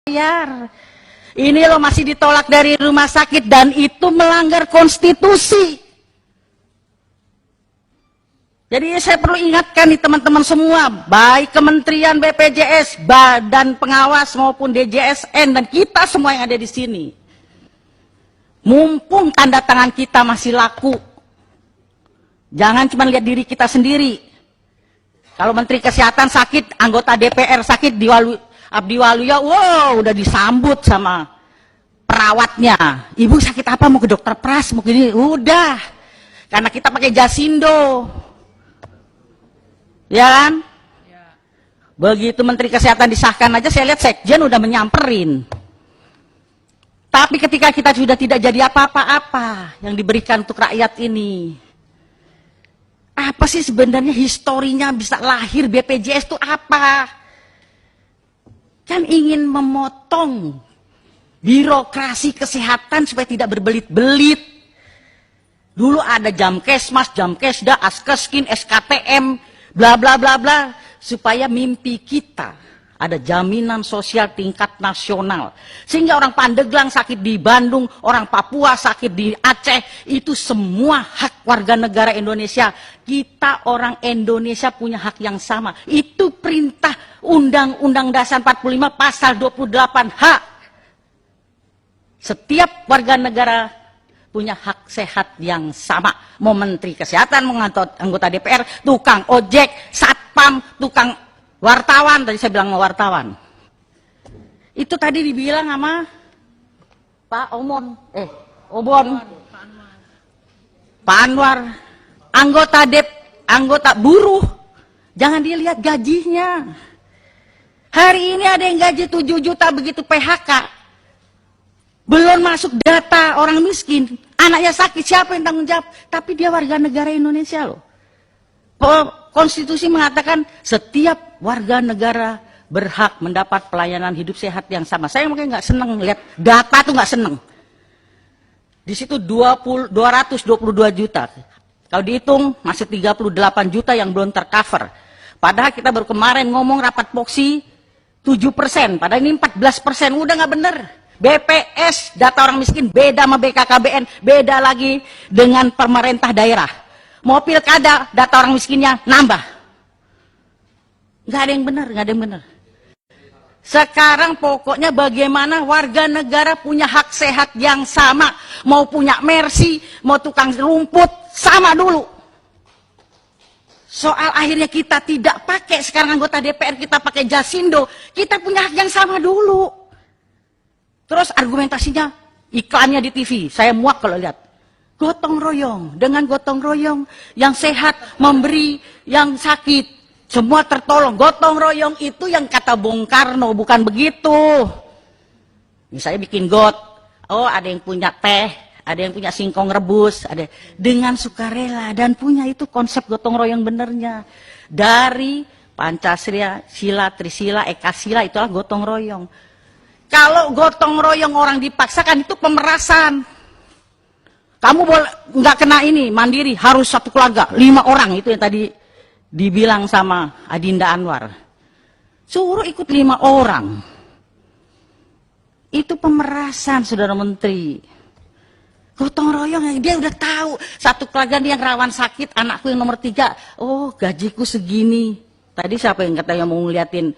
bayar. Ini loh masih ditolak dari rumah sakit dan itu melanggar konstitusi. Jadi saya perlu ingatkan nih teman-teman semua, baik Kementerian BPJS, Badan Pengawas maupun DJSN dan kita semua yang ada di sini. Mumpung tanda tangan kita masih laku, jangan cuma lihat diri kita sendiri. Kalau Menteri Kesehatan sakit, anggota DPR sakit, Abdi Waluya, wow, udah disambut sama perawatnya. Ibu sakit apa? Mau ke dokter Pras? Mau gini? Udah. Karena kita pakai Jasindo. Ya kan? Ya. Begitu Menteri Kesehatan disahkan aja, saya lihat Sekjen udah menyamperin. Tapi ketika kita sudah tidak jadi apa-apa yang diberikan untuk rakyat ini, apa sih sebenarnya historinya bisa lahir BPJS itu apa? Kan ingin memotong birokrasi kesehatan supaya tidak berbelit-belit. Dulu ada Jamkesmas, Jamkesda, Askeskin, SKTM, bla bla bla bla, supaya mimpi kita ada jaminan sosial tingkat nasional. Sehingga orang Pandeglang sakit di Bandung, orang Papua sakit di Aceh, itu semua hak warga negara Indonesia. Kita orang Indonesia punya hak yang sama. Itu perintah Undang-Undang Dasar 45 pasal 28H. Setiap warga negara punya hak sehat yang sama. Mau Menteri Kesehatan, mau anggota DPR, tukang ojek, satpam, tukang wartawan, tadi saya bilang wartawan. Itu tadi dibilang sama Pak Obon, Pak Anwar, anggota buruh. Jangan dilihat gajinya. Hari ini ada yang gaji 7 juta begitu PHK. Belum masuk data orang miskin, anaknya sakit, siapa yang tanggung jawab? Tapi dia warga negara Indonesia loh. Konstitusi mengatakan setiap warga negara berhak mendapat pelayanan hidup sehat yang sama. Saya makanya nggak seneng lihat data tuh, nggak seneng. Di situ 222 juta. Kalau dihitung masih 38 juta yang belum tercover. Padahal kita baru kemarin ngomong rapat Poksi 7%, padahal ini 14%, udah nggak bener. BPS, data orang miskin, beda sama BKKBN, beda lagi dengan pemerintah daerah. Mau pilkada, data orang miskinnya nambah. Nggak ada yang benar, nggak ada yang benar. Sekarang pokoknya bagaimana warga negara punya hak sehat yang sama. Mau punya Mercy, mau tukang rumput, sama dulu. Soal akhirnya kita tidak pakai, sekarang anggota DPR kita pakai Jasindo, kita punya hak yang sama dulu. Terus argumentasinya, iklannya di TV, saya muak kalau lihat. Gotong royong, dengan gotong royong, yang sehat memberi, yang sakit, semua tertolong. Gotong royong itu yang kata Bung Karno, bukan begitu. Misalnya bikin got, oh ada yang punya teh, ada yang punya singkong rebus, ada dengan sukarela, dan punya itu konsep gotong royong benernya. Dari Pancasila, Sila, Trisila, Ekasila, itulah gotong royong. Kalau gotong royong orang dipaksakan itu pemerasan. Kamu boleh nggak kena ini mandiri, harus satu keluarga 5 orang, itu yang tadi dibilang sama Adinda Anwar. Suruh ikut 5 orang. Itu pemerasan, Saudara Menteri. Gotong royong, dia udah tahu satu keluarga yang rawan sakit, anakku yang nomor 3, oh gajiku segini. Tadi siapa yang katanya mau ngeliatin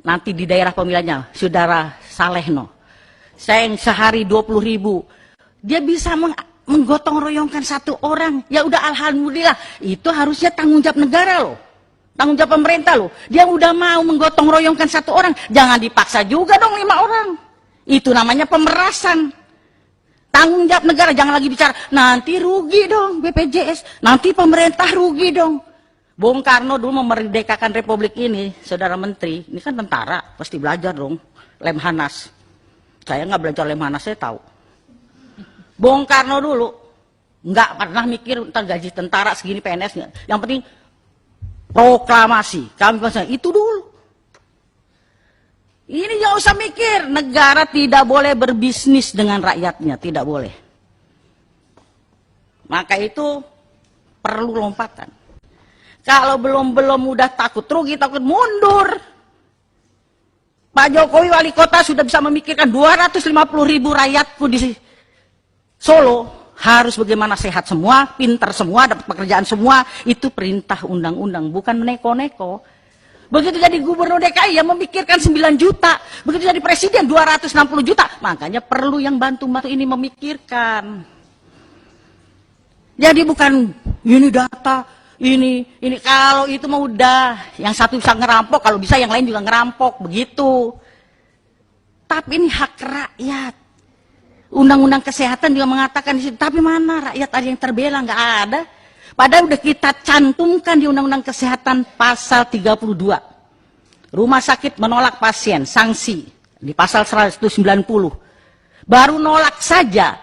nanti di daerah pemilihannya, Saudara Salehno. Saya yang sehari 20.000, dia bisa menggotong royongkan satu orang. Ya udah alhamdulillah, itu harusnya tanggung jawab negara loh, tanggung jawab pemerintah loh. Dia udah mau menggotong royongkan satu orang, jangan dipaksa juga dong 5 orang. Itu namanya pemerasan. Tanggung jawab negara, jangan lagi bicara nanti rugi dong BPJS, nanti pemerintah rugi dong. Bung Karno dulu memerdekakan Republik ini, Saudara Menteri, ini kan tentara, pasti belajar dong, Lemhanas. Saya nggak belajar Lemhanas, saya tahu. Bung Karno dulu nggak pernah mikir tentang gaji tentara segini PNS, yang penting proklamasi, kami itu dulu. Ini nggak usah mikir, negara tidak boleh berbisnis dengan rakyatnya, tidak boleh. Maka itu perlu lompatan. Kalau belum udah takut rugi, takut mundur. Pak Jokowi wali kota sudah bisa memikirkan 250.000 rakyatku di Solo harus bagaimana sehat semua, pintar semua, dapat pekerjaan semua. Itu perintah undang-undang, bukan meneko-neko. Begitu jadi gubernur DKI yang memikirkan 9 juta, begitu jadi presiden 260 juta. Makanya perlu yang bantu-bantu ini memikirkan. Jadi bukan ini data, ini kalau itu mah udah yang satu bisa ngerampok, kalau bisa yang lain juga ngerampok, begitu. Tapi ini hak rakyat. Undang-undang kesehatan juga mengatakan di situ, tapi mana rakyat ada yang terbela? Nggak ada. Padahal udah kita cantumkan di Undang-Undang Kesehatan pasal 32. Rumah sakit menolak pasien, sanksi di pasal 190. Baru nolak saja,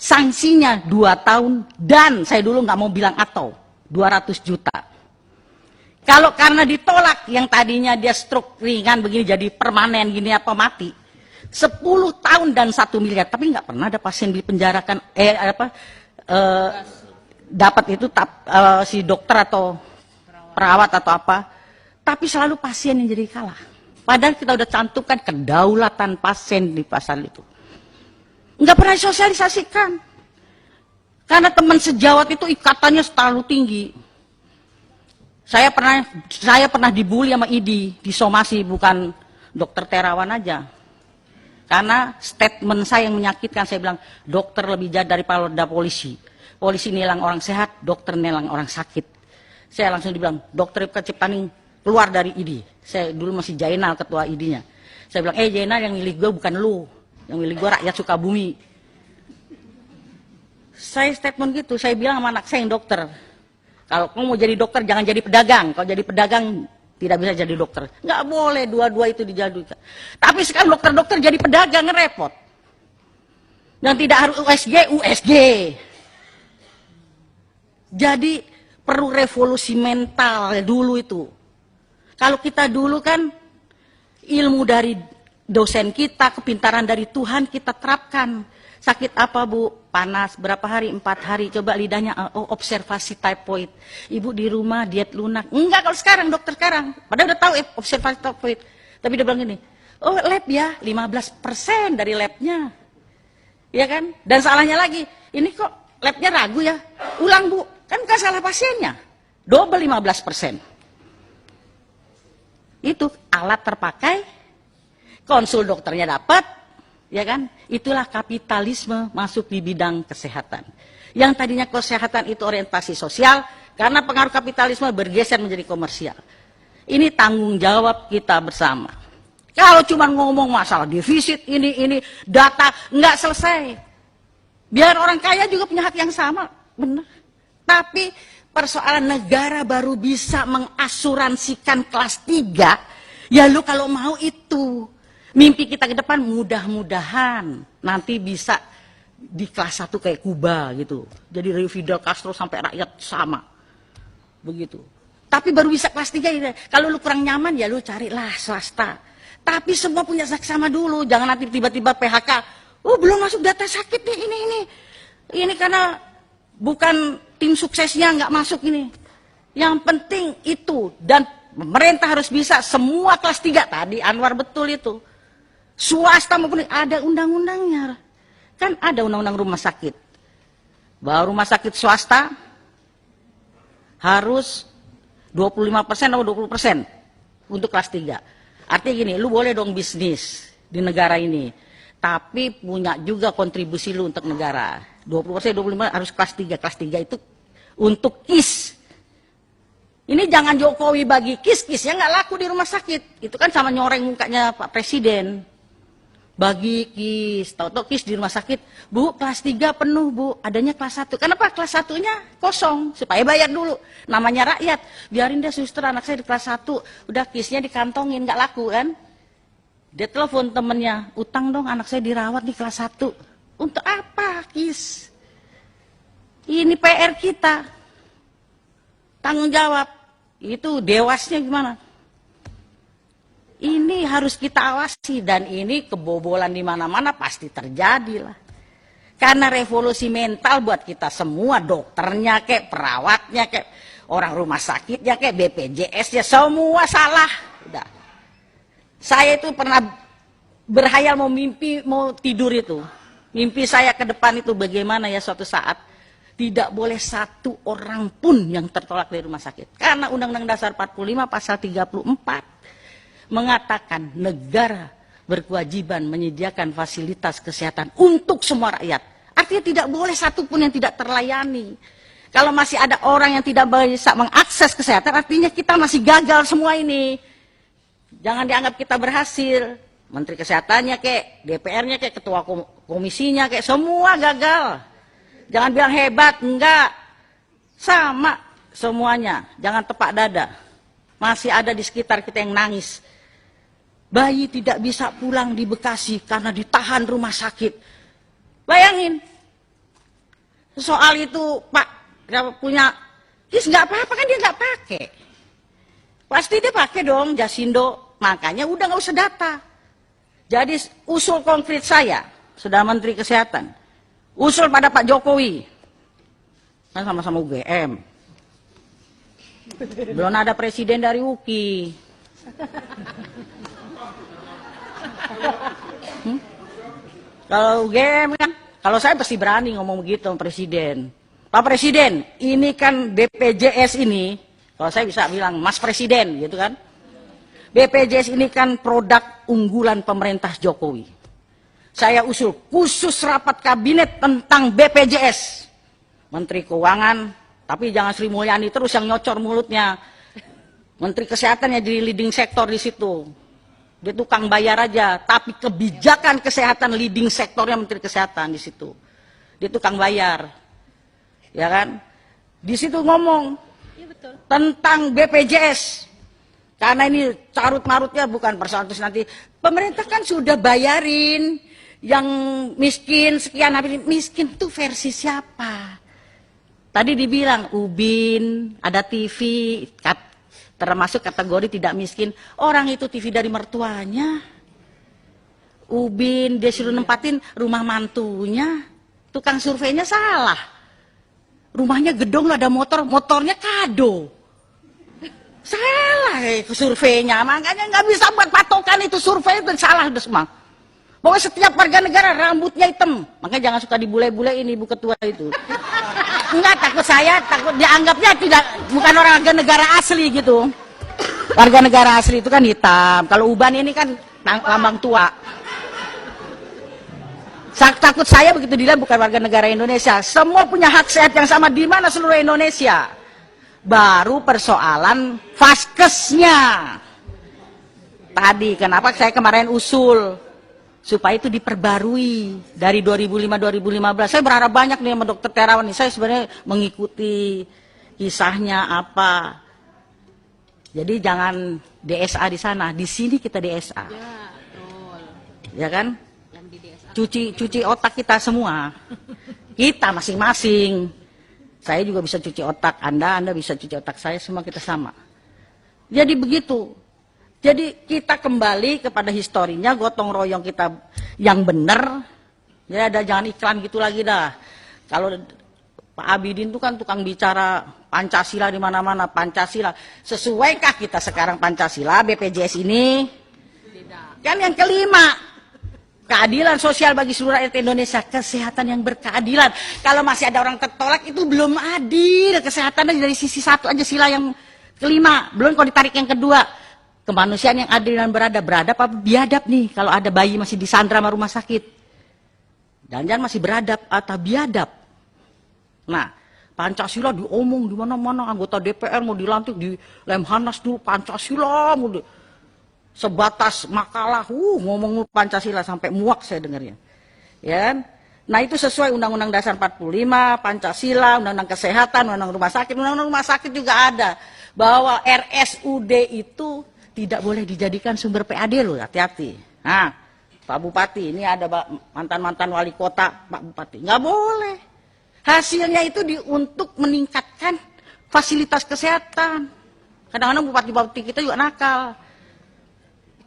sanksinya 2 tahun dan saya dulu nggak mau bilang atau 200 juta. Kalau karena ditolak yang tadinya dia stroke ringan begini jadi permanen gini apa mati, 10 tahun dan 1 miliar, tapi nggak pernah ada pasien dipenjarakan, dapat itu si dokter atau perawat atau apa, tapi selalu pasien yang jadi kalah. Padahal kita udah cantumkan kedaulatan pasien di pasal itu. Nggak pernah disosialisasikan. Karena teman sejawat itu ikatannya terlalu tinggi. Saya pernah dibully sama ID, disomasi, bukan dokter Terawan aja. Karena statement saya yang menyakitkan, saya bilang dokter lebih jahat daripada polisi. Polisi nilang orang sehat, dokter nilang orang sakit. Saya langsung dibilang, dokter Ciptaning keluar dari ID. Saya dulu masih Jainal, ketua ID-nya. Saya bilang, Jainal yang milih gue bukan lu. Yang milih gue rakyat Sukabumi. Saya statement gitu, saya bilang sama anak saya yang dokter. Kalau kamu mau jadi dokter, jangan jadi pedagang. Kalau jadi pedagang, tidak bisa jadi dokter. Nggak boleh dua-dua itu dijadukan. Tapi sekarang dokter-dokter jadi pedagang, repot. Dan tidak harus USG. Jadi perlu revolusi mental dulu itu. Kalau kita dulu kan ilmu dari dosen kita, kepintaran dari Tuhan kita terapkan. Sakit apa Bu? Panas, berapa hari? 4 hari. Coba lidahnya, observasi typhoid. Ibu di rumah diet lunak. Enggak kalau sekarang, dokter sekarang. Padahal udah tahu observasi typhoid. Tapi dia bilang gini, lab ya, 15% dari labnya. Ya kan? Dan salahnya lagi, ini kok labnya ragu ya? Ulang Bu, kan bukan salah pasiennya. Double 15%. Itu alat terpakai, konsul dokternya dapat, ya kan? Itulah kapitalisme masuk di bidang kesehatan. Yang tadinya kesehatan itu orientasi sosial, karena pengaruh kapitalisme bergeser menjadi komersial. Ini tanggung jawab kita bersama. Kalau cuma ngomong masalah defisit, ini data, nggak selesai. Biar orang kaya juga punya hak yang sama, benar. Tapi persoalan negara baru bisa mengasuransikan kelas 3, ya lu kalau mau itu. Mimpi kita ke depan mudah-mudahan nanti bisa di kelas 1 kayak Kuba gitu. Jadi dari Fidel Castro sampai rakyat sama. Begitu. Tapi baru bisa kelas 3 ya. Kalau lu kurang nyaman ya lu carilah swasta. Tapi semua punya saksama dulu. Jangan nanti tiba-tiba PHK. Belum masuk data sakit nih ini. Ini karena bukan tim suksesnya nggak masuk ini. Yang penting itu. Dan pemerintah harus bisa semua kelas 3. Tadi Anwar betul itu. Swasta maupun ada undang-undangnya. Kan ada undang-undang rumah sakit. Bahwa rumah sakit swasta harus 25% atau 20% untuk kelas 3. Artinya gini, lu boleh dong bisnis di negara ini. Tapi punya juga kontribusi lu untuk negara. 20%, 25% harus kelas 3. Kelas 3 itu untuk KIS. Ini jangan Jokowi bagi KIS-KISnya nggak laku di rumah sakit. Itu kan sama nyoreng mukanya Pak Presiden. Bagi KIS, tahu-tahu KIS di rumah sakit, Bu, kelas 3 penuh Bu, adanya kelas 1. Kenapa? Kelas 1-nya kosong, supaya bayar dulu. Namanya rakyat, biarin deh suster anak saya di kelas 1, udah KIS-nya dikantongin, nggak laku kan. Dia telepon temennya, utang dong anak saya dirawat di kelas 1. Untuk apa KIS? Ini PR kita. Tanggung jawab. Itu dewasnya gimana? Ini harus kita awasi dan ini kebobolan di mana-mana pasti terjadi lah. Karena revolusi mental buat kita semua, dokternya kayak perawatnya kayak orang rumah sakitnya kayak BPJS ya semua salah. Udah. Saya itu pernah berhayal mau mimpi, mau tidur itu. Mimpi saya ke depan itu bagaimana ya suatu saat tidak boleh satu orang pun yang tertolak dari rumah sakit. Karena Undang-Undang Dasar 45 pasal 34 mengatakan negara berkewajiban menyediakan fasilitas kesehatan untuk semua rakyat. Artinya tidak boleh satu pun yang tidak terlayani. Kalau masih ada orang yang tidak bisa mengakses kesehatan, artinya kita masih gagal semua ini. Jangan dianggap kita berhasil. Menteri Kesehatannya kek, DPR-nya kek, ketua komisinya kek, semua gagal. Jangan bilang hebat, enggak. Sama semuanya, jangan tepak dada. Masih ada di sekitar kita yang nangis. Bayi tidak bisa pulang di Bekasi karena ditahan rumah sakit. Bayangin. Soal itu Pak punya, nggak apa-apa kan dia nggak pakai. Pasti dia pakai dong Jasindo, makanya udah nggak usah data. Jadi usul konkret saya, sudah Menteri Kesehatan, usul pada Pak Jokowi, kan sama-sama UGM, belum ada presiden dari UKI. Kalau UGM kan, kalau saya pasti berani ngomong begitu sama presiden. Pak Presiden, ini kan BPJS ini, kalau saya bisa bilang Mas Presiden gitu kan. BPJS ini kan produk unggulan pemerintah Jokowi. Saya usul khusus rapat kabinet tentang BPJS. Menteri Keuangan, tapi jangan Sri Mulyani terus yang nyocor mulutnya. Menteri Kesehatan yang jadi leading sektor di situ. Dia tukang bayar aja, tapi kebijakan kesehatan leading sektornya Menteri Kesehatan di situ. Dia tukang bayar. Ya kan? Di situ ngomong ya, betul. Tentang BPJS. Karena ini carut-marutnya bukan persoalan terus nanti. Pemerintah kan sudah bayarin yang miskin sekian, miskin itu versi siapa? Tadi dibilang Ubin, ada TV, termasuk kategori tidak miskin. Orang itu TV dari mertuanya. Ubin, dia suruh nempatin rumah mantunya. Tukang surveinya salah. Rumahnya gedung, ada motor, motornya kado. Salah surveinya, makanya nggak bisa buat patokan itu survei itu salah udah semua. Pokoknya setiap warga negara rambutnya hitam, makanya jangan suka dibule-bule ini Ibu Ketua itu. Enggak, takut saya, takut dianggapnya tidak bukan orang warga negara asli gitu. Warga negara asli itu kan hitam, kalau uban ini kan lambang tua. Takut saya begitu dilihat bukan warga negara Indonesia. Semua punya hak sehat yang sama di mana seluruh Indonesia. Baru persoalan vaskesnya. Tadi kenapa saya kemarin usul supaya itu diperbarui dari 2005-2015. Saya berharap banyak nih sama Dokter Terawan nih. Saya sebenarnya mengikuti kisahnya apa. Jadi jangan DSA di sana, di sini kita DSA. Ya, betul. Ya kan? Yang di DSA. Cuci otak kita semua. Kita masing-masing. Saya juga bisa cuci otak Anda bisa cuci otak saya, semua kita sama. Jadi begitu. Jadi kita kembali kepada historinya, gotong royong kita yang benar. Ya, jangan iklan gitu lagi dah. Kalau Pak Abidin itu kan tukang bicara Pancasila di mana-mana, Pancasila. Sesuaikah kita sekarang Pancasila, BPJS ini? Kan yang kelima. Keadilan sosial bagi seluruh rakyat Indonesia, kesehatan yang berkeadilan. Kalau masih ada orang tertolak itu belum adil. Kesehatan dari sisi satu aja sila yang kelima. Belum kalau ditarik yang kedua. Kemanusiaan yang adil dan beradab. Beradab apa biadab nih kalau ada bayi masih disandra sama rumah sakit. Jangan masih beradab atau biadab. Nah, Pancasila diomong di mana-mana. Anggota DPR mau dilantik di Lemhanas dulu Pancasila. Sebatas makalah, ngomong Pancasila sampai muak saya dengarnya. Ya. Nah itu sesuai Undang-Undang Dasar 45, Pancasila, Undang-Undang Kesehatan, Undang-Undang Rumah Sakit. Undang-Undang Rumah Sakit juga ada. Bahwa RSUD itu tidak boleh dijadikan sumber PAD loh, hati-hati. Nah, Pak Bupati, ini ada mantan-mantan wali kota, Pak Bupati. Nggak boleh. Hasilnya itu untuk meningkatkan fasilitas kesehatan. Kadang-kadang bupati-bupati kita juga nakal.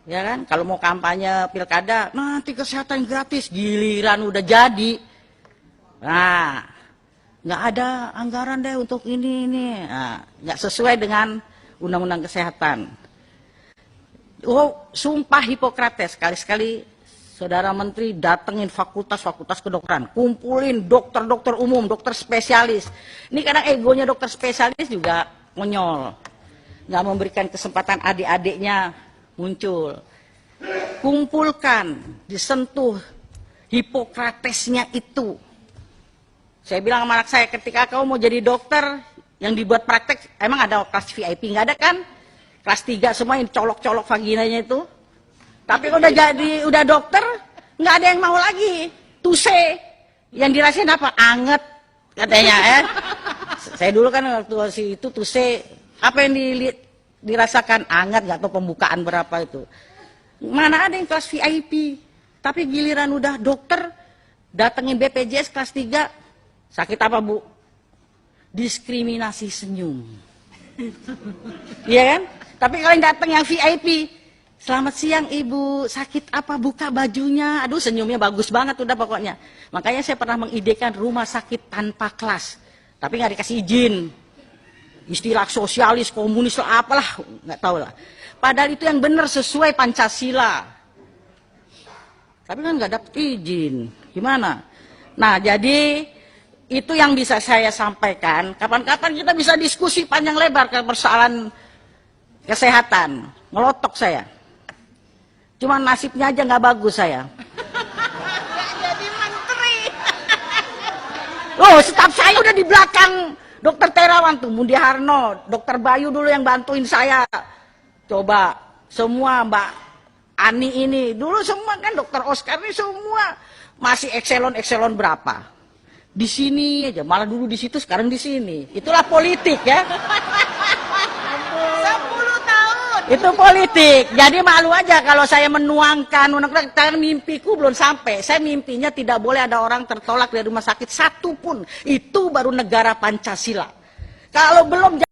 Ya kan, kalau mau kampanye pilkada, nanti kesehatan gratis, giliran udah jadi. Nah, nggak ada anggaran deh untuk ini. Nah, nggak sesuai dengan Undang-Undang Kesehatan. Oh, sumpah Hipokrates, sekali-sekali Saudara Menteri datengin fakultas-fakultas kedokteran, kumpulin dokter-dokter umum, dokter spesialis. Ini kadang egonya dokter spesialis juga konyol. Nggak memberikan kesempatan adik-adiknya muncul. Kumpulkan, disentuh Hipokratesnya itu. Saya bilang sama anak saya, ketika kau mau jadi dokter, yang dibuat praktek, emang ada kelas VIP? Nggak ada kan? Kelas 3 semua yang colok-colok vaginanya itu. Tapi kalau udah dokter, nggak ada yang mau lagi. Tuse. Yang dirasain apa? Anget katanya ya. Saya dulu kan waktu itu tuse, apa yang dirasakan? Anget, nggak tahu pembukaan berapa itu. Mana ada yang kelas VIP. Tapi giliran udah dokter, datengin BPJS kelas 3, sakit apa Bu? Diskriminasi senyum. Iya kan? Tapi kalau yang datang yang VIP, selamat siang Ibu, sakit apa, buka bajunya. Aduh, senyumnya bagus banget udah pokoknya. Makanya saya pernah mengidekan rumah sakit tanpa kelas. Tapi nggak dikasih izin. Istilah sosialis, komunis lah, apalah, nggak tahu lah. Padahal itu yang benar sesuai Pancasila. Tapi kan nggak dapet izin. Gimana? Nah, jadi itu yang bisa saya sampaikan. Kapan-kapan kita bisa diskusi panjang lebar ke persoalan kesehatan. Ngelotok saya. Cuma nasibnya aja nggak bagus saya. Nggak jadi menteri. Oh, staf saya udah di belakang Dokter Terawan tuh, Mundi Harno, Dokter Bayu dulu yang bantuin saya. Coba semua Mbak Ani ini, dulu semua kan Dokter Oscar ini semua masih ekselon berapa? Di sini aja, malah dulu di situ, sekarang di sini. Itulah politik ya. 10 tahun. Itu politik. Jadi malu aja kalau saya menuangkan mimpiku belum sampai. Saya mimpinya tidak boleh ada orang tertolak dari rumah sakit satu pun. Itu baru negara Pancasila. Kalau belum